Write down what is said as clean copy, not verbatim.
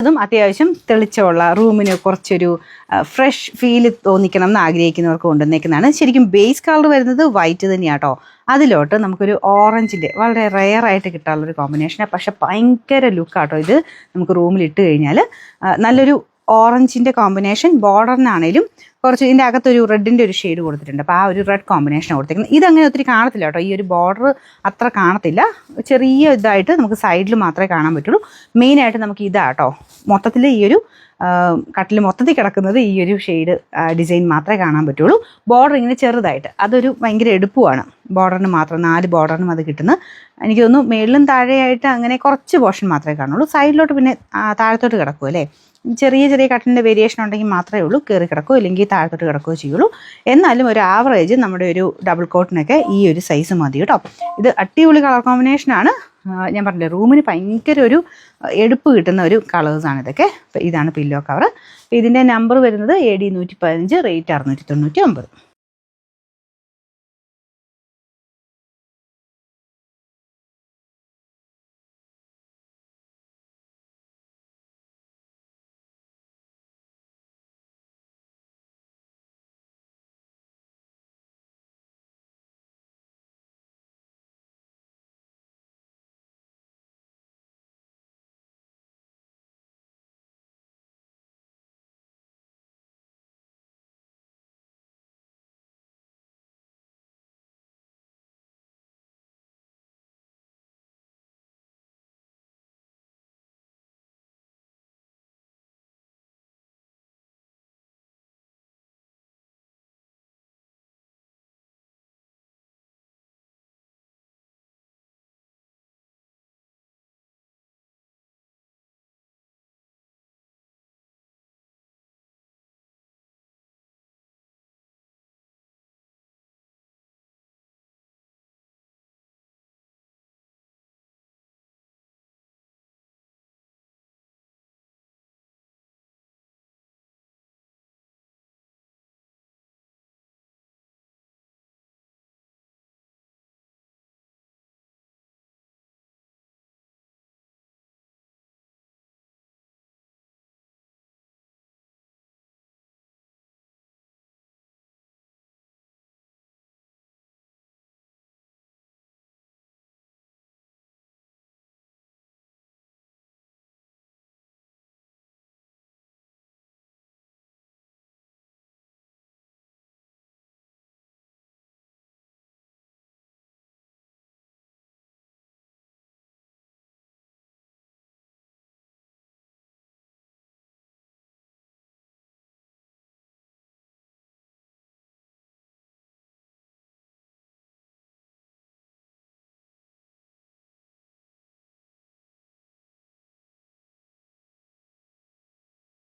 അതും അത്യാവശ്യം തെളിച്ചമുള്ള റൂമിന് കുറച്ചൊരു ഫ്രഷ് ഫീല് തോന്നിക്കണം എന്ന് ആഗ്രഹിക്കുന്നവർക്ക് കൊണ്ടുവന്നേക്കുന്നതാണ്. ശരിക്കും ബേസ് കളർ വരുന്നത് വൈറ്റ് തന്നെയാണ് കേട്ടോ. അതിലോട്ട് നമുക്കൊരു ഓറഞ്ചിൻ്റെ വളരെ റെയറായിട്ട് കിട്ടാനുള്ളൊരു കോമ്പിനേഷനാണ്. പക്ഷെ ഭയങ്കര ലുക്കാട്ടോ ഇത്. നമുക്ക് റൂമിൽ ഇട്ട് കഴിഞ്ഞാൽ നല്ലൊരു ഓറഞ്ചിൻ്റെ കോമ്പിനേഷൻ. ബോർഡറിനാണേലും കുറച്ച് ഇതിൻ്റെ അകത്തൊരു റെഡിൻ്റെ ഒരു ഷെയ്ഡ് കൊടുത്തിട്ടുണ്ട്. അപ്പോൾ ആ ഒരു റെഡ് കോമ്പിനേഷൻ കൊടുത്തിരിക്കുന്നത്. ഇതങ്ങനെ ഒത്തിരി കാണത്തില്ല കേട്ടോ. ഈ ഒരു ബോർഡർ അത്ര കാണത്തില്ല. ചെറിയ ഇതായിട്ട് നമുക്ക് സൈഡിൽ മാത്രമേ കാണാൻ പറ്റുള്ളൂ. മെയിനായിട്ട് നമുക്ക് ഇതാട്ടോ മൊത്തത്തിൽ ഈ ഒരു കട്ടിൽ മൊത്തത്തിൽ കിടക്കുന്നത് ഈ ഒരു ഷെയ്ഡ് ഡിസൈൻ മാത്രമേ കാണാൻ പറ്റുള്ളൂ. ബോർഡർ ഇങ്ങനെ ചെറുതായിട്ട് അതൊരു ഭയങ്കര എടുപ്പുമാണ്. ബോർഡറിന് മാത്രം 4 ബോർഡറിനും അത് കിട്ടുന്നത്. എനിക്ക് തോന്നുന്നു മേളിലും താഴെയായിട്ട് അങ്ങനെ കുറച്ച് പോർഷൻ മാത്രമേ കാണുള്ളൂ. സൈഡിലോട്ട് പിന്നെ താഴത്തോട്ട് കിടക്കും അല്ലേ. ചെറിയ ചെറിയ കട്ടിലിൻ്റെ വേരിയേഷൻ ഉണ്ടെങ്കിൽ മാത്രമേ ഉള്ളൂ കയറി കിടക്കുകയോ ഇല്ലെങ്കിൽ താഴത്തോട്ട് കിടക്കുകയോ ചെയ്യുള്ളൂ. എന്നാലും ഒരു ആവറേജ് നമ്മുടെ ഒരു ഡബിൾ കോട്ടിനൊക്കെ ഈ ഒരു സൈസ് മതി കേട്ടോ. ഇത് അടിപൊളി കളർ കോമ്പിനേഷനാണ്. ഞാൻ പറഞ്ഞില്ലേ റൂമിന് ഭയങ്കര ഒരു എടുപ്പ് കിട്ടുന്ന ഒരു കളേഴ്സാണ് ഇതൊക്കെ. ഇതാണ് പില്ലോ കവർ. ഇതിൻ്റെ നമ്പർ വരുന്നത് AD 115, റേറ്റ് 699.